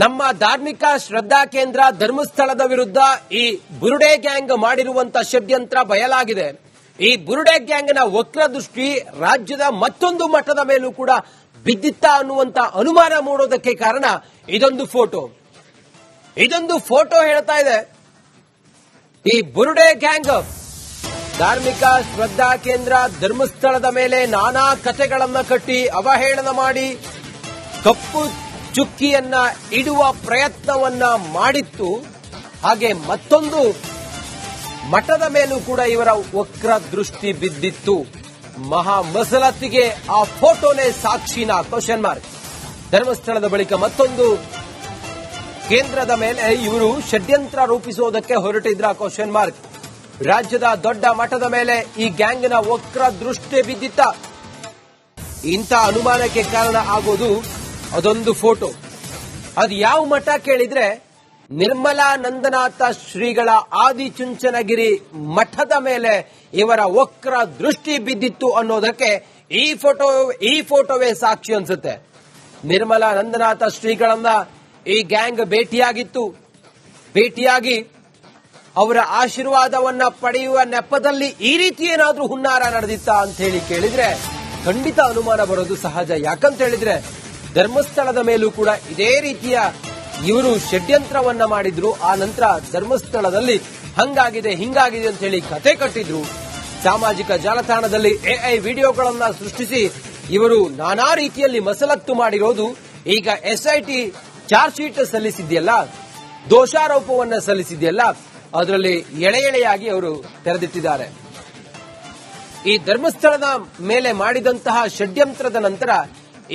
ನಮ್ಮ ಧಾರ್ಮಿಕ ಶ್ರದ್ಧಾ ಕೇಂದ್ರ ಧರ್ಮಸ್ಥಳದ ವಿರುದ್ಧ ಈ ಬುರುಡೆ ಗ್ಯಾಂಗ್ ಮಾಡಿರುವಂತ ಷಡ್ಯಂತ್ರ ಬಯಲಾಗಿದೆ. ಈ ಬುರುಡೆ ಗ್ಯಾಂಗ್ನ ವಕ್ರದೃಷ್ಟಿ ರಾಜ್ಯದ ಮತ್ತೊಂದು ಮಟ್ಟದ ಮೇಲೂ ಕೂಡ ಬಿದ್ದಿತ್ತ ಅನ್ನುವಂತ ಅನುಮಾನ ಮೂಡೋದಕ್ಕೆ ಕಾರಣ ಇದೊಂದು ಫೋಟೋ ಹೇಳ್ತಾ ಇದೆ. ಈ ಬುರುಡೆ ಗ್ಯಾಂಗ್ ಧಾರ್ಮಿಕ ಶ್ರದ್ಧಾ ಕೇಂದ್ರ ಧರ್ಮಸ್ಥಳದ ಮೇಲೆ ನಾನಾ ಕಥೆಗಳನ್ನ ಕಟ್ಟಿ ಅವಹೇಳನ ಮಾಡಿ ಕಪ್ಪು ಚುಕ್ಕಿಯನ್ನ ಇಡುವ ಪ್ರಯತ್ನವನ್ನ ಮಾಡಿತ್ತು. ಹಾಗೆ ಮತ್ತೊಂದು ಮಠದ ಮೇಲೂ ಕೂಡ ಇವರ ವಕ್ರ ದೃಷ್ಟಿ ಬಿದ್ದಿತ್ತು. ಮಹಾ ಮಸಲತ್ತಿಗೆ ಆ ಫೋಟೋನೇ ಸಾಕ್ಷಿನ ಕ್ವಶನ್ ಮಾರ್ಕ್. ಧರ್ಮಸ್ಥಳದ ಬಳಿಕ ಮತ್ತೊಂದು ಕೇಂದ್ರದ ಮೇಲೆ ಇವರು ಷಡ್ಯಂತ್ರ ರೂಪಿಸುವುದಕ್ಕೆ ಹೊರಟಿದ್ರ ಕ್ವಶನ್ ಮಾರ್ಕ್. ರಾಜ್ಯದ ದೊಡ್ಡ ಮಠದ ಮೇಲೆ ಈ ಗ್ಯಾಂಗ್ನ ವಕ್ರ ದೃಷ್ಟಿ ಬಿದ್ದಿತ್ತ. ಇಂಥ ಅನುಮಾನಕ್ಕೆ ಕಾರಣ ಆಗೋದು ಅದೊಂದು ಫೋಟೋ. ಅದು ಯಾವ ಮಠ ಕೇಳಿದ್ರೆ ನಿರ್ಮಲಾನಂದನಾಥ ಶ್ರೀಗಳ ಆದಿಚುಂಚನಗಿರಿ ಮಠದ ಮೇಲೆ ಇವರ ವಕ್ರ ದೃಷ್ಟಿ ಬಿದ್ದಿತ್ತು ಅನ್ನೋದಕ್ಕೆ ಈ ಫೋಟೋವೇ ಸಾಕ್ಷಿ ಅನ್ಸುತ್ತೆ. ನಿರ್ಮಲಾನಂದನಾಥ ಶ್ರೀಗಳನ್ನ ಈ ಗ್ಯಾಂಗ್ ಭೇಟಿಯಾಗಿ ಅವರ ಆಶೀರ್ವಾದವನ್ನ ಪಡೆಯುವ ನೆಪದಲ್ಲಿ ಈ ರೀತಿ ಏನಾದ್ರೂ ಹುನ್ನಾರ ನಡೆದಿತ್ತ ಅಂತ ಹೇಳಿ ಕೇಳಿದ್ರೆ ಖಂಡಿತ ಅನುಮಾನ ಬರೋದು ಸಹಜ. ಯಾಕಂತ ಹೇಳಿದ್ರೆ ಧರ್ಮಸ್ಥಳದ ಮೇಲೂ ಕೂಡ ಇದೇ ರೀತಿಯ ಇವರು ಷಡ್ಯಂತ್ರವನ್ನ ಮಾಡಿದ್ರು. ಆ ನಂತರ ಧರ್ಮಸ್ಥಳದಲ್ಲಿ ಹಿಂಗಾಗಿದೆ ಅಂತ ಹೇಳಿ ಕತೆ ಕಟ್ಟಿದ್ರು. ಸಾಮಾಜಿಕ ಜಾಲತಾಣದಲ್ಲಿ ಎಐ ವಿಡಿಯೋಗಳನ್ನ ಸೃಷ್ಟಿಸಿ ಇವರು ನಾನಾ ರೀತಿಯಲ್ಲಿ ಮಸಲತ್ತು ಮಾಡಿರೋದು. ಈಗ ಎಸ್ಐಟಿ ಚಾರ್ಜ್ ಶೀಟ್ ಸಲ್ಲಿಸಿದೆಯಲ್ಲ, ದೋಷಾರೋಪವನ್ನ ಸಲ್ಲಿಸಿದೆಯಲ್ಲ, ಅದರಲ್ಲಿ ಎಳೆಯಾಗಿ ಅವರು ತೆರೆದಿಟ್ಟಿದ್ದಾರೆ. ಈ ಧರ್ಮಸ್ಥಳದ ಮೇಲೆ ಮಾಡಿದಂತಹ ಷಡ್ಯಂತ್ರದ ನಂತರ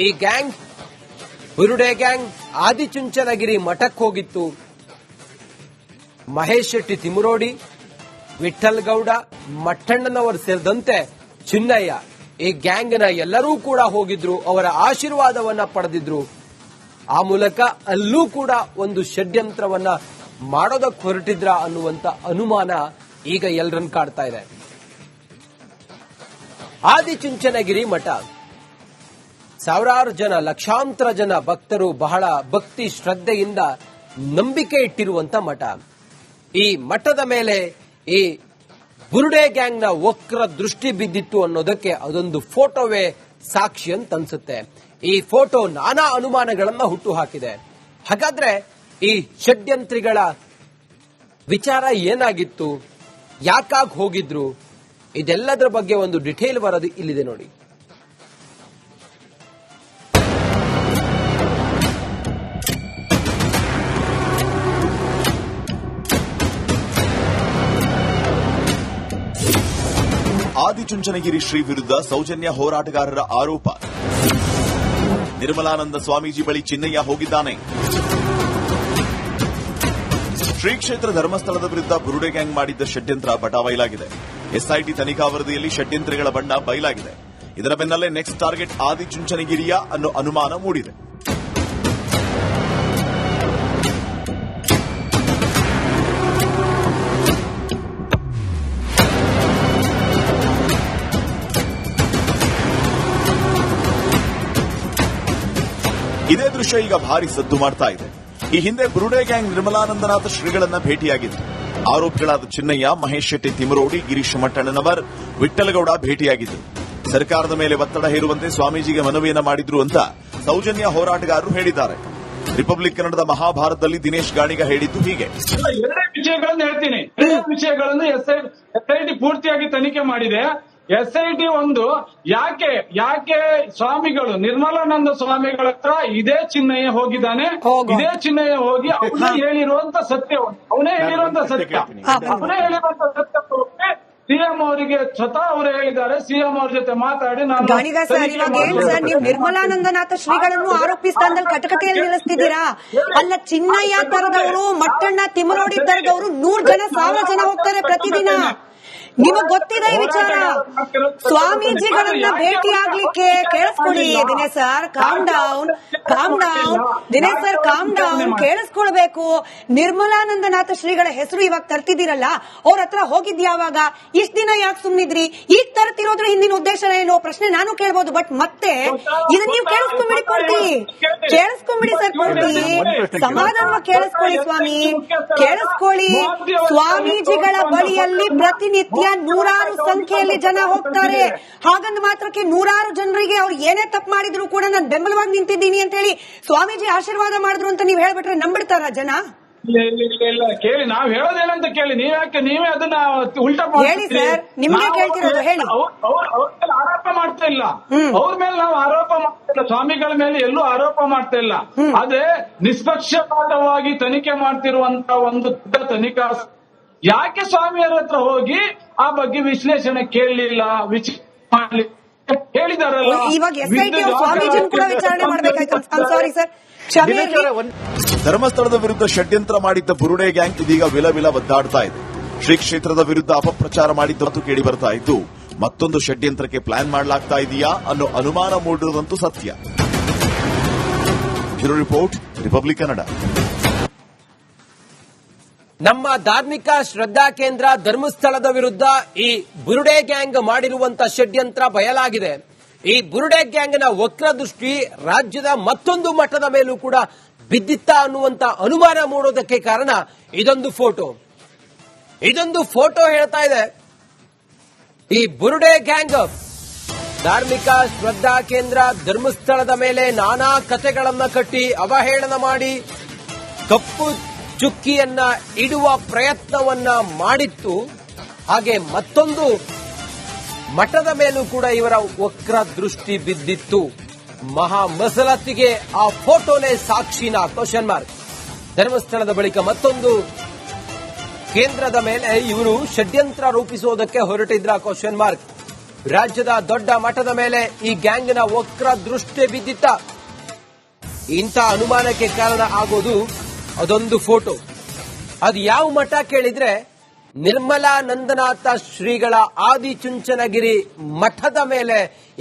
ಈ ಗ್ಯಾಂಗ್ ಬುರುಡೆ ಗ್ಯಾಂಗ್ ಆದಿಚುಂಚನಗಿರಿ ಮಠಕ್ಕೆ ಹೋಗಿತ್ತು. ಮಹೇಶ್ ಶೆಟ್ಟಿ ತಿಮರೋಡಿ, ವಿಠಲ್ ಗೌಡ, ಮಟ್ಟಣ್ಣನವರು ಸೇರಿದಂತೆ ಚಿನ್ನಯ್ಯ ಈ ಗ್ಯಾಂಗ್ನ ಎಲ್ಲರೂ ಕೂಡ ಹೋಗಿದ್ರು. ಅವರ ಆಶೀರ್ವಾದವನ್ನ ಪಡೆದಿದ್ರು. ಆ ಮೂಲಕ ಅಲ್ಲೂ ಕೂಡ ಒಂದು ಷಡ್ಯಂತ್ರವನ್ನ ಮಾಡೋದಕ್ಕೆ ಹೊರಟಿದ್ರ ಅನ್ನುವಂತ ಅನುಮಾನ ಈಗ ಎಲ್ಲರನ್ನು ಕಾಡ್ತಾ ಇದೆ. ಆದಿಚುಂಚನಗಿರಿ ಮಠ ಸಾವಿರಾರು ಜನ, ಲಕ್ಷಾಂತರ ಜನ ಭಕ್ತರು ಬಹಳ ಭಕ್ತಿ ಶ್ರದ್ಧೆಯಿಂದ ನಂಬಿಕೆ ಇಟ್ಟಿರುವಂತ ಮಠ. ಈ ಮಠದ ಮೇಲೆ ಈ ಬುರುಡೆ ಗ್ಯಾಂಗ್ನ ವಕ್ರ ದೃಷ್ಟಿ ಬಿದ್ದಿತ್ತು ಅನ್ನೋದಕ್ಕೆ ಅದೊಂದು ಫೋಟೋವೇ ಸಾಕ್ಷಿ ಅಂತ ಅನ್ಸುತ್ತೆ. ಈ ಫೋಟೋ ನಾನಾ ಅನುಮಾನಗಳನ್ನ ಹುಟ್ಟುಹಾಕಿದೆ. ಹಾಗಾದ್ರೆ ಈ ಷಡ್ಯಂತ್ರಿಗಳ ವಿಚಾರ ಏನಾಗಿತ್ತು, ಯಾಕಾಗಿ ಹೋಗಿದ್ರು, ಇದೆಲ್ಲದರ ಬಗ್ಗೆ ಒಂದು ಡಿಟೇಲ್ ಬರೋದು ಇಲ್ಲಿದೆ ನೋಡಿ. ಆದಿಚುಂಚನಗಿರಿ ಶ್ರೀ ವಿರುದ್ಧ ಸೌಜನ್ಯ ಹೋರಾಟಗಾರರ ಆರೋಪ. ನಿರ್ಮಲಾನಂದ ಸ್ವಾಮೀಜಿ ಬಳಿ ಚಿನ್ನಯ್ಯ ಹೋಗಿದ್ದಾನೆ. ಶ್ರೀ ಕ್ಷೇತ್ರ ಧರ್ಮಸ್ಥಳದ ವಿರುದ್ಧ ಬುರುಡೆ ಗ್ಯಾಂಗ್ ಮಾಡಿದ್ದ ಷಡ್ಯಂತ್ರ ಬಟಾಬಯಲಾಗಿದೆ. ಎಸ್ಐಟಿ ತನಿಖಾ ವರದಿಯಲ್ಲಿ ಷಡ್ಯಂತ್ರಿಗಳ ಬಣ್ಣ ಬಯಲಾಗಿದೆ. ಇದರ ಬೆನ್ನಲ್ಲೇ ನೆಕ್ಸ್ಟ್ ಟಾರ್ಗೆಟ್ ಆದಿಚುಂಚನಗಿರಿಯ ಅನ್ನೋ ಅನುಮಾನ ಮೂಡಿದೆ. ಇದೇ ದೃಶ್ಯ ಈಗ ಭಾರಿ ಸದ್ದು ಮಾಡ್ತಾ ಇದೆ. ಈ ಹಿಂದೆ ಬುರುಡೆ ಗ್ಯಾಂಗ್ ನಿರ್ಮಲಾನಂದನಾಥ ಶ್ರೀಗಳನ್ನ ಭೇಟಿಯಾಗಿತ್ತು. ಆರೋಪಿಗಳಾದ ಚಿನ್ನಯ್ಯ, ಮಹೇಶ್ ಶೆಟ್ಟಿ ತಿಮರೋಡಿ, ಗಿರೀಶ್ ಮಟ್ಟಣ್ಣನವರ್, ವಿಠಲಗೌಡ ಭೇಟಿಯಾಗಿದ್ದರು. ಸರ್ಕಾರದ ಮೇಲೆ ಒತ್ತಡ ಹೇರುವಂತೆ ಸ್ವಾಮೀಜಿಗೆ ಮನವಿಯನ್ನ ಮಾಡಿದ್ರು ಅಂತ ಸೌಜನ್ಯ ಹೋರಾಟಗಾರರು ಹೇಳಿದ್ದಾರೆ. ರಿಪಬ್ಲಿಕ್ ಕನ್ನಡದ ಮಹಾಭಾರತದಲ್ಲಿ ದಿನೇಶ್ ಗಾಣಿಗ ಹೇಳಿದ್ದು ಹೀಗೆ. ಎರಡೇ ವಿಷಯಗಳನ್ನು ಹೇಳ್ತೀನಿ. ಎರಡೇ ವಿಷಯಗಳನ್ನು ಎಸ್ಐಟಿ ಪೂರ್ತಿಯಾಗಿ ತನಿಖೆ ಮಾಡಿದೆ. ಎಸ್ಐಟಿ ಒಂದು ಯಾಕೆ ಸ್ವಾಮಿಗಳು ನಿರ್ಮಲಾನಂದ ಸ್ವಾಮಿಗಳ ಹತ್ರ ಇದೇ ಚಿನ್ನಯ್ಯ ಹೋಗಿದ್ದಾನೆ, ಇದೇ ಚಿನ್ನಯ್ಯ ಹೋಗಿ ಅವನೇ ಹೇಳಿರುವಂತ ಸತ್ಯ ಸಿಎಂ ಅವರಿಗೆ ಸ್ವತಃ ಅವರು ಹೇಳಿದ್ದಾರೆ. ಸಿಎಂ ಅವ್ರ ಜೊತೆ ಮಾತಾಡಿ ನಾನು ನೀವು ನಿರ್ಮಲಾನಂದನಾಥ ಶ್ರೀಗಳನ್ನು ಆರೋಪಿ ಸ್ಥಾನದಲ್ಲಿ ಕಟಕಟೆಯಲ್ಲಿ ನಿಲ್ಲಿಸ್ತಿದ್ದೀರಾ? ಅಲ್ಲ, ಚಿನ್ನಯ್ಯ ತರದವರು, ಮಟ್ಟಣ್ಣ ತಿಮರೋಡಿ ತರದವರು 100 ಜನ 1000 ಜನ ಹೋಗ್ತಾರೆ ಪ್ರತಿದಿನ. ನಿಮಗ್ ಗೊತ್ತಿದೆ ಈ ವಿಚಾರ. ಸ್ವಾಮೀಜಿಗಳನ್ನ ಭೇಟಿ ಆಗ್ಲಿಕ್ಕೆ ಕೇಳಿಸ್ಕೊಳ್ಳಿ Dinesh sir, calm down Dinesh sir, calm down. ಕೇಳಿಸ್ಕೊಳ್ಬೇಕು. ನಿರ್ಮಲಾನಂದನಾಥ ಶ್ರೀಗಳ ಹೆಸರು ಇವಾಗ ತರ್ತಿದ್ದೀರಲ್ಲ, ಅವ್ರ ಹತ್ರ ಹೋಗಿದ್ಯಾವಾಗ? ಇಷ್ಟ ದಿನ ಯಾಕೆ ಸುಮ್ನಿದ್ರಿ? ಈಗ ತರ್ತಿರೋದ್ರ ಹಿಂದಿನ ಉದ್ದೇಶ ಏನೋ ಪ್ರಶ್ನೆ ನಾನು ಕೇಳ್ಬೋದು. ಬಟ್ ಮತ್ತೆ ಇದನ್ನ ನೀವು ಕೇಳಿಸ್ಕೊಂಬಿಡಿ ಸರ್, ಸಮಾಧಾನವಾಗಿ ಕೇಳಿಸ್ಕೊಳ್ಳಿ ಸ್ವಾಮಿ, ಕೇಳಿಸ್ಕೊಳ್ಳಿ. ಸ್ವಾಮೀಜಿಗಳ ಬಳಿಯಲ್ಲಿ ಪ್ರತಿನಿತ್ಯ ನೂರಾರು ಸಂಖ್ಯೆಯಲ್ಲಿ ಜನ ಹೋಗ್ತಾರೆ. ಹಾಗಂದ ಮಾತ್ರಕ್ಕೆ ನೂರಾರು ಜನರಿಗೆ ಅವ್ರು ಏನೇ ತಪ್ಪು ಮಾಡಿದ್ರು ಕೂಡ ನಾನು ಬೆಂಬಲವಾಗಿ ನಿಂತಿದ್ದೀನಿ ಅಂತ ಹೇಳಿ ಸ್ವಾಮೀಜಿ ಆಶೀರ್ವಾದ ಮಾಡಿದ್ರು ಅಂತ ನೀವು ಹೇಳ್ಬಿಟ್ರೆ ನಂಬಿಡ್ತಾರ ಜನ? ಇಲ್ಲ ಕೇಳಿ, ನಾವ್ ಹೇಳೋದೇನಂತ ಕೇಳಿ. ನೀವೇ ಅದನ್ನ ಉಲ್ಟಾ ಹೇಳಿ ಸರ್, ನಿಮ್ಗೆ ಕೇಳ್ತಿರೋದು ಹೇಳಿ. ಆರೋಪ ಮಾಡ್ತಾ ಇಲ್ಲ, ಅವ್ರ ಮೇಲೆ ನಾವು ಆರೋಪ ಮಾಡ್ತಾ ಇಲ್ಲ, ಸ್ವಾಮಿಗಳ ಮೇಲೆ ಎಲ್ಲೂ ಆರೋಪ ಮಾಡ್ತಾ ಇಲ್ಲ. ಅದೇ ನಿಷ್ಪಕ್ಷಪಾತವಾಗಿ ತನಿಖೆ ಮಾಡ್ತಿರುವಂತ ಒಂದು ದೊಡ್ಡ ತನಿಖಾ. ಯಾಕೆ ಸ್ವಾಮಿಯರ ಹತ್ರ ಹೋಗಿ ಆ ಬಗ್ಗೆ ವಿಶ್ಲೇಷಣೆ ಕೇಳಲಿಲ್ಲ, ಹೇಳಿದಾರಲ್ಲ. ಇವಾಗ SIT ಸ್ವಾಮೀಜಿನ ಕೂಡ ವಿಚಾರಣೆ ಮಾಡಬೇಕಾಯ್ತು. ಸಾರಿ ಸರ್, ಧರ್ಮಸ್ಥಳದ ವಿರುದ್ಧ ಷಡ್ಯಂತ್ರ ಮಾಡಿದ್ದ ಬುರುಡೆ ಗ್ಯಾಂಗ್ ಇದೀಗ ವಿಲವಿಲ ಒದ್ದಾಡ್ತಾ ಇದೆ. ಶ್ರೀ ಕ್ಷೇತ್ರದ ವಿರುದ್ಧ ಅಪಪ್ರಚಾರ ಮಾಡಿದ್ದು ಕೇಳಿ ಬರ್ತಾ ಇದ್ದು, ಮತ್ತೊಂದು ಷಡ್ಯಂತ್ರಕ್ಕೆ ಪ್ಲಾನ್ ಮಾಡಲಾಗ್ತಾ ಇದೆಯಾ ಅನ್ನೋ ಅನುಮಾನ ಮೂಡಿರುವುದಂತೂ ಸತ್ಯ. Bureau report, republic Kannada. ನಮ್ಮ ಧಾರ್ಮಿಕ ಶ್ರದ್ಧಾ ಕೇಂದ್ರ ಧರ್ಮಸ್ಥಳದ ವಿರುದ್ಧ ಈ ಬುರುಡೆ ಗ್ಯಾಂಗ್ ಮಾಡಿರುವಂತ ಷಡ್ಯಂತ್ರ ಬಯಲಾಗಿದೆ. ಈ ಬುರುಡೆ ಗ್ಯಾಂಗ್ನ ವಕ್ರದೃಷ್ಟಿ ರಾಜ್ಯದ ಮತ್ತೊಂದು ಮಟ್ಟದ ಮೇಲೂ ಕೂಡ ಬಿದ್ದಿತ್ತ ಅನ್ನುವಂತ ಅನುಮಾನ ಮೂಡೋದಕ್ಕೆ ಕಾರಣ ಇದೊಂದು ಫೋಟೋ ಹೇಳ್ತಾ ಇದೆ. ಈ ಬುರುಡೆ ಗ್ಯಾಂಗ್ ಧಾರ್ಮಿಕ ಶ್ರದ್ಧಾ ಕೇಂದ್ರ ಧರ್ಮಸ್ಥಳದ ಮೇಲೆ ನಾನಾ ಕಥೆಗಳನ್ನ ಕಟ್ಟಿ ಅವಹೇಳನ ಮಾಡಿ ಕಪ್ಪು ಚುಕ್ಕಿಯನ್ನ ಇಡುವ ಪ್ರಯತ್ನವನ್ನ ಮಾಡಿತ್ತು. ಹಾಗೆ ಮತ್ತೊಂದು ಮಠದ ಮೇಲೂ ಕೂಡ ಇವರ ವಕ್ರ ದೃಷ್ಟಿ ಬಿದ್ದಿತ್ತು. ಮಹಾ ಮಸಲತ್ತಿಗೆ ಆ ಫೋಟೋನೇ ಸಾಕ್ಷಿನ ಕ್ವಶನ್ ಮಾರ್ಕ್. ಧರ್ಮಸ್ಥಳದ ಬಳಿಕ ಮತ್ತೊಂದು ಕೇಂದ್ರದ ಮೇಲೆ ಇವರು ಷಡ್ಯಂತ್ರ ರೂಪಿಸುವುದಕ್ಕೆ ಹೊರಟಿದ್ರ ಕ್ವಶನ್ ಮಾರ್ಕ್. ರಾಜ್ಯದ ದೊಡ್ಡ ಮಠದ ಮೇಲೆ ಈ ಗ್ಯಾಂಗ್ನ ವಕ್ರ ದೃಷ್ಟಿ ಬಿದ್ದಿತ್ತ. ಇಂಥ ಅನುಮಾನಕ್ಕೆ ಕಾರಣ ಆಗೋದು ಅದೊಂದು ಫೋಟೋ. ಅದು ಯಾವ ಮಠ ಕೇಳಿದ್ರೆ ನಿರ್ಮಲಾನಂದನಾಥ ಶ್ರೀಗಳ ಆದಿಚುಂಚನಗಿರಿ ಮಠದ ಮೇಲೆ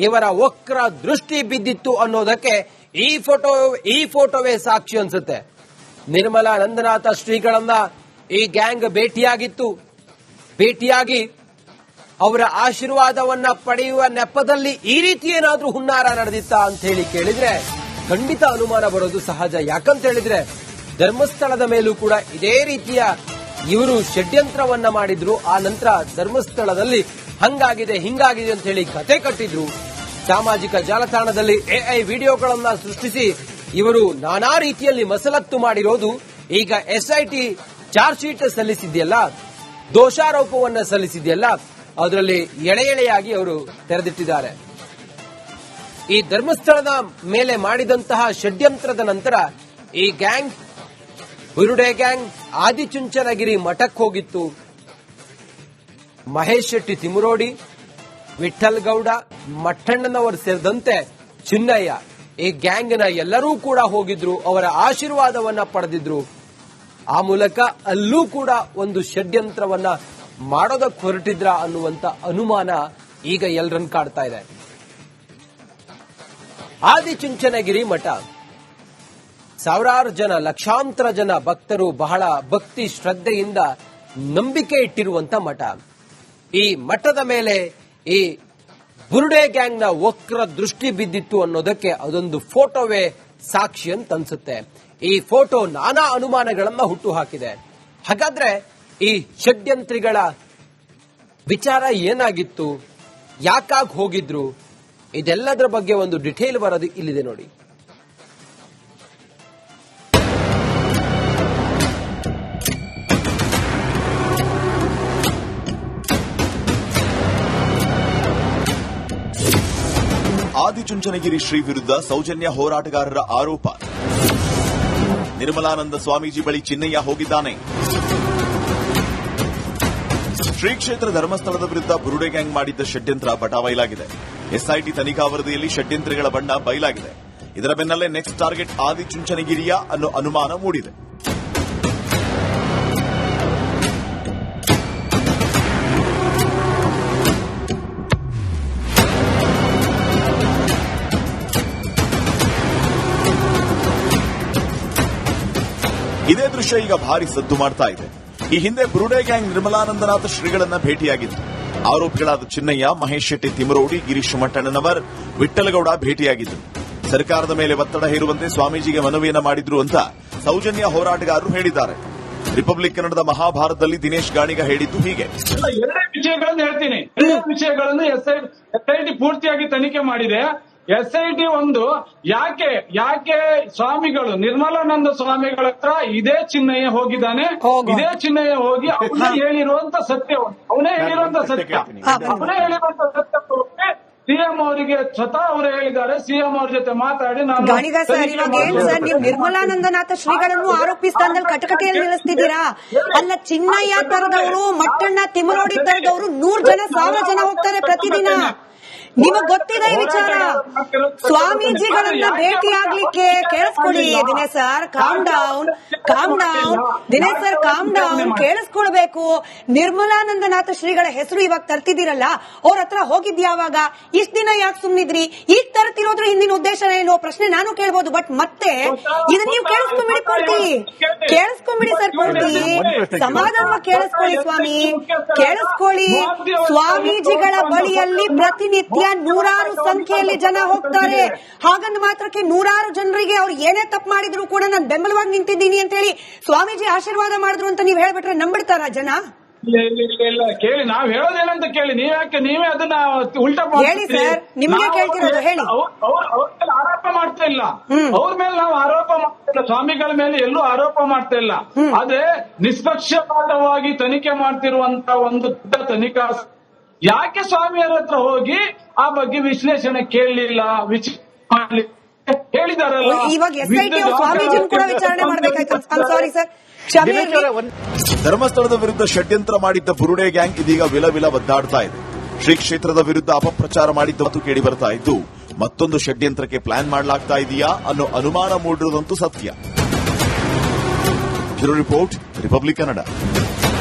ಇವರ ವಕ್ರ ದೃಷ್ಟಿ ಬಿದ್ದಿತ್ತು ಅನ್ನೋದಕ್ಕೆ ಈ ಫೋಟೋವೇ ಸಾಕ್ಷಿ ಅನ್ಸುತ್ತೆ. ನಿರ್ಮಲಾನಂದನಾಥ ಶ್ರೀಗಳನ್ನ ಈ ಗ್ಯಾಂಗ್ ಭೇಟಿಯಾಗಿ ಅವರ ಆಶೀರ್ವಾದವನ್ನ ಪಡೆಯುವ ನೆಪದಲ್ಲಿ ಈ ರೀತಿ ಏನಾದ್ರೂ ಹುನ್ನಾರ ನಡೆದಿತ್ತ ಅಂತ ಹೇಳಿ ಕೇಳಿದ್ರೆ ಖಂಡಿತ ಅನುಮಾನ ಬರೋದು ಸಹಜ. ಯಾಕಂತ ಹೇಳಿದ್ರೆ ಧರ್ಮಸ್ಥಳದ ಮೇಲೂ ಕೂಡ ಇದೇ ರೀತಿಯ ಇವರು ಷಡ್ಯಂತ್ರವನ್ನ ಮಾಡಿದ್ರು. ಆ ನಂತರ ಧರ್ಮಸ್ಥಳದಲ್ಲಿ ಹಂಗಾಗಿದೆ ಹಿಂಗಾಗಿದೆ ಅಂತ ಹೇಳಿ ಕತೆ ಕಟ್ಟಿದ್ರು. ಸಾಮಾಜಿಕ ಜಾಲತಾಣದಲ್ಲಿ AI ವಿಡಿಯೋಗಳನ್ನ ಸೃಷ್ಟಿಸಿ ಇವರು ನಾನಾ ರೀತಿಯಲ್ಲಿ ಮಸಲತ್ತು ಮಾಡಿರೋದು. ಈಗ SIT ಚಾರ್ಜ್ ಶೀಟ್ ಸಲ್ಲಿಸಿದೆಯಲ್ಲ, ದೋಷಾರೋಪವನ್ನ ಸಲ್ಲಿಸಿದೆಯಲ್ಲ, ಅದರಲ್ಲಿ ಎಳೆಯಾಗಿ ಅವರು ತೆರೆದಿಟ್ಟಿದ್ದಾರೆ. ಈ ಧರ್ಮಸ್ಥಳದ ಮೇಲೆ ಮಾಡಿದಂತಹ ಷಡ್ಯಂತ್ರದ ನಂತರ ಈ ಗ್ಯಾಂಗ್ ಬುರುಡೆ ಗ್ಯಾಂಗ್ ಆದಿಚುಂಚನಗಿರಿ ಮಠಕ್ಕೆ ಹೋಗಿತ್ತು. ಮಹೇಶ್ ಶೆಟ್ಟಿ ತಿಮರೋಡಿ, ವಿಠಲ್ ಗೌಡ, ಮಠಣ್ಣನವರು ಸೇರಿದಂತೆ ಚಿನ್ನಯ್ಯ ಈ ಗ್ಯಾಂಗ್ನ ಎಲ್ಲರೂ ಕೂಡ ಹೋಗಿದ್ರು. ಅವರ ಆಶೀರ್ವಾದವನ್ನ ಪಡೆದಿದ್ರು. ಆ ಮೂಲಕ ಅಲ್ಲೂ ಕೂಡ ಒಂದು ಷಡ್ಯಂತ್ರವನ್ನ ಮಾಡೋದಕ್ಕೆ ಹೊರಟಿದ್ರ ಅನ್ನುವಂತ ಅನುಮಾನ ಈಗ ಎಲ್ಲರನ್ನು ಕಾಡ್ತಾ ಇದೆ. ಆದಿಚುಂಚನಗಿರಿ ಮಠ ಸಾವಿರಾರು ಜನ, ಲಕ್ಷಾಂತರ ಜನ ಭಕ್ತರು ಬಹಳ ಭಕ್ತಿ ಶ್ರದ್ಧೆಯಿಂದ ನಂಬಿಕೆ ಇಟ್ಟಿರುವಂತ ಮಠ. ಈ ಮಠದ ಮೇಲೆ ಈ ಬುರುಡೆ ಗ್ಯಾಂಗ್ನ ವಕ್ರ ದೃಷ್ಟಿ ಬಿದ್ದಿತ್ತು ಅನ್ನೋದಕ್ಕೆ ಅದೊಂದು ಫೋಟೋವೇ ಸಾಕ್ಷಿ ಅಂತ ಅನ್ಸುತ್ತೆ. ಈ ಫೋಟೋ ನಾನಾ ಅನುಮಾನಗಳನ್ನ ಹುಟ್ಟುಹಾಕಿದೆ. ಹಾಗಾದ್ರೆ ಈ ಷಡ್ಯಂತ್ರಿಗಳ ವಿಚಾರ ಏನಾಗಿತ್ತು, ಯಾಕಾಗಿ ಹೋಗಿದ್ರು, ಇದೆಲ್ಲದರ ಬಗ್ಗೆ ಒಂದು ಡಿಟೇಲ್ ಬರೋದು ಇಲ್ಲಿದೆ ನೋಡಿ. ಆದಿಚುಂಚನಗಿರಿ ಶ್ರೀ ವಿರುದ್ಧ ಸೌಜನ್ಯ ಹೋರಾಟಗಾರರ ಆರೋಪ. ನಿರ್ಮಲಾನಂದ ಸ್ವಾಮೀಜಿ ಬಳಿ ಚಿನ್ನಯ್ಯ ಹೋಗಿದ್ದಾನೆ. ಶ್ರೀ ಕ್ಷೇತ್ರ ಧರ್ಮಸ್ಥಳದ ವಿರುದ್ಧ ಬುರುಡೆ ಗ್ಯಾಂಗ್ ಮಾಡಿದ್ದ ಷಡ್ಯಂತ್ರ ಬಟಾಬಯಲಾಗಿದೆ. SIT ತನಿಖಾ ವರದಿಯಲ್ಲಿ ಷಡ್ಯಂತ್ರಿಗಳ ಬಣ್ಣ ಬಯಲಾಗಿದೆ. ಇದರ ಬೆನ್ನಲ್ಲೇ ನೆಕ್ಸ್ಟ್ ಟಾರ್ಗೆಟ್ ಆದಿಚುಂಚನಗಿರಿಯ ಅನ್ನೋ ಅನುಮಾನ ಮೂಡಿದೆ. ಇದೇ ದೃಶ್ಯ ಈಗ ಭಾರಿ ಸದ್ದು ಮಾಡ್ತಾ ಇದೆ. ಈ ಹಿಂದೆ ಬುರುಡೆ ಗ್ಯಾಂಗ್ ನಿರ್ಮಲಾನಂದನಾಥ ಶ್ರೀಗಳನ್ನ ಭೇಟಿಯಾಗಿತ್ತು. ಆರೋಪಿಗಳಾದ ಚಿನ್ನಯ್ಯ, ಮಹೇಶ್ ಶೆಟ್ಟಿ ತಿಮರೋಡಿ, ಗಿರೀಶ್ ಮಠಣ್ಣನವರ್, ವಿಠಲಗೌಡ ಭೇಟಿಯಾಗಿದ್ದರು. ಸರ್ಕಾರದ ಮೇಲೆ ಒತ್ತಡ ಹೇರುವಂತೆ ಸ್ವಾಮೀಜಿಗೆ ಮನವಿಯನ್ನ ಮಾಡಿದ್ರು ಅಂತ ಸೌಜನ್ಯ ಹೋರಾಟಗಾರರು ಹೇಳಿದ್ದಾರೆ. ರಿಪಬ್ಲಿಕ್ ಕನ್ನಡದ ಮಹಾಭಾರತದಲ್ಲಿ ದಿನೇಶ್ ಗಾಣಿಗ ಹೇಳಿದ್ದು ಹೀಗೆ. ಎರಡೇ ವಿಷಯಗಳನ್ನು ಹೇಳ್ತೀನಿ. ಎರಡೇ ವಿಷಯಗಳನ್ನು ಎಸ್ಐಟಿ ಪೂರ್ತಿಯಾಗಿ ತನಿಖೆ ಮಾಡಿದೆ. ಎಸ್ಐಟಿ ಒಂದು ಯಾಕೆ ಸ್ವಾಮಿಗಳು ನಿರ್ಮಲಾನಂದ ಸ್ವಾಮಿಗಳ ಹತ್ರ ಇದೇ ಚಿನ್ನಯ್ಯ ಹೋಗಿದ್ದಾನೆ, ಇದೇ ಚಿನ್ನಯ್ಯ ಹೋಗಿ ಅವನೇ ಹೇಳಿರುವಂತ ಸತ್ಯ ಸಿಎಂ ಅವರಿಗೆ ಸ್ವತಃ ಅವರು ಹೇಳಿದ್ದಾರೆ. ಸಿಎಂ ಅವ್ರ ಜೊತೆ ಮಾತಾಡಿ ನಾನು ಗಾಣಿಗ ಸರ್, ಇವಾಗ ಏನ್ ಸರ್ ನೀವು ನಿರ್ಮಲಾನಂದನಾಥ ಶ್ರೀಗಳನ್ನು ಆರೋಪಿ ಸ್ಥಾನದಲ್ಲಿ ಕಟಕಟೆಯಲ್ಲಿ ನಿಲ್ಲಿಸ್ತಿದ್ದೀರಾ? ಅಲ್ಲ, ಚಿನ್ನಯ್ಯ ತರದವರು, ಮಟ್ಟಣ್ಣ, ತಿಮರೋಡಿ ತರದವರು 100 ಜನ 1000 ಜನ ಹೋಗ್ತಾರೆ ಪ್ರತಿದಿನ. ನಿಮಗ್ ಗೊತ್ತಿದೆ ಈ ವಿಚಾರ. ಸ್ವಾಮೀಜಿಗಳನ್ನ ಭೇಟಿಯಾಗ್ಲಿಕ್ಕೆ ಕೇಳಿಸ್ಕೊಳ್ಳಿ Dinesh sir, calm down. Dinesh sir, calm down. ಕೇಳಿಸ್ಕೊಳ್ಬೇಕು. ನಿರ್ಮಲಾನಂದನಾಥ ಶ್ರೀಗಳ ಹೆಸರು ಇವಾಗ ತರ್ತಿದ್ದೀರಲ್ಲ, ಅವ್ರ ಹತ್ರ ಹೋಗಿದ್ಯಾವಾಗ? ಇಷ್ಟ ದಿನ ಯಾಕೆ ಸುಮ್ನಿದ್ರಿ? ಈಗ ತರ್ತಿರೋದ್ರ ಹಿಂದಿನ ಉದ್ದೇಶ ಏನೋ ಪ್ರಶ್ನೆ ನಾನು ಕೇಳ್ಬೋದು. ಬಟ್ ಮತ್ತೆ ಇದನ್ನ ನೀವು ಕೇಳಿಸ್ಕೊಂಬಿಡಿ ಪೂರ್ತಿ. ಕೇಳಿಸ್ಕೊಂಬಿಡಿ ಸರ್ ಪೂರ್ತಿ. ಸಮಾಧಾನವಾಗಿ ಕೇಳಿಸ್ಕೊಳ್ಳಿ ಸ್ವಾಮಿ, ಕೇಳಿಸ್ಕೊಳ್ಳಿ. ಸ್ವಾಮೀಜಿಗಳ ಬಳಿಯಲ್ಲಿ ಪ್ರತಿನಿತ್ಯ 100 ಸಂಖ್ಯೆಯಲ್ಲಿ ಜನ ಹೋಗ್ತಾರೆ. ಹಾಗಂದ ಮಾತ್ರಕ್ಕೆ 100 ಜನರಿಗೆ ಅವ್ರು ಏನೇ ತಪ್ಪು ಮಾಡಿದ್ರು ಕೂಡ ನಾನು ಬೆಂಬಲವಾಗಿ ನಿಂತಿದ್ದೀನಿ ಅಂತ ಹೇಳಿ ಸ್ವಾಮೀಜಿ ಆಶೀರ್ವಾದ ಮಾಡಿದ್ರು ಅಂತ ನೀವು ಹೇಳ್ಬಿಟ್ರೆ ನಂಬಿಡ್ತಾರ ಜನ? ಇಲ್ಲ ಕೇಳಿ, ನಾವ್ ಹೇಳೋದೇನಂತ ಕೇಳಿ. ನೀವೇ ಅದನ್ನ ಉಲ್ಟಾ ಹೇಳಿ ಸರ್, ನಿಮ್ಗೆ ಕೇಳ್ತಿರೋದು ಹೇಳಿ. ಅವ್ರ ಆರೋಪ ಮಾಡ್ತಾ ಇಲ್ಲ, ಅವ್ರ ಮೇಲೆ ನಾವು ಆರೋಪ ಮಾಡ್ತಾ ಇಲ್ಲ, ಸ್ವಾಮಿಗಳ ಮೇಲೆ ಎಲ್ಲೂ ಆರೋಪ ಮಾಡ್ತಾ ಇಲ್ಲ. ಅದೇ ನಿಷ್ಪಕ್ಷಪಾತವಾಗಿ ತನಿಖೆ ಮಾಡ್ತಿರುವಂತ ಒಂದು ದೊಡ್ಡ ತನಿಖಾ. ಯಾಕೆ ಸ್ವಾಮಿಯರ ಹತ್ರ ಹೋಗಿ ಆ ಬಗ್ಗೆ ವಿಶ್ಲೇಷಣೆ ಕೇಳಲಿಲ್ಲ, ಹೇಳಿದಾರಲ್ಲ. ಇವಾಗ ಎಸ್ಐಟಿ ಸ್ವಾಮೀಜಿನ ಕೂಡ ವಿಚಾರಣೆ ಮಾಡಬೇಕಾಯ್ತು. ಸಾರಿ ಸರ್, ಧರ್ಮಸ್ಥಳದ ವಿರುದ್ಧ ಷಡ್ಯಂತ್ರ ಮಾಡಿದ್ದ ಬುರುಡೆ ಗ್ಯಾಂಗ್ ಇದೀಗ ವಿಲವಿಲ ಒದ್ದಾಡ್ತಾ ಇದೆ. ಶ್ರೀ ಕ್ಷೇತ್ರದ ವಿರುದ್ಧ ಅಪಪ್ರಚಾರ ಮಾಡಿದ್ದು ಕೇಳಿ ಬರ್ತಾ ಇದ್ದು, ಮತ್ತೊಂದು ಷಡ್ಯಂತ್ರಕ್ಕೆ ಪ್ಲಾನ್ ಮಾಡಲಾಗ್ತಾ ಇದೆಯಾ ಅನ್ನೋ ಅನುಮಾನ ಮೂಡಿರುವುದಂತೂ ಸತ್ಯ. Bureau report, republic Kannada.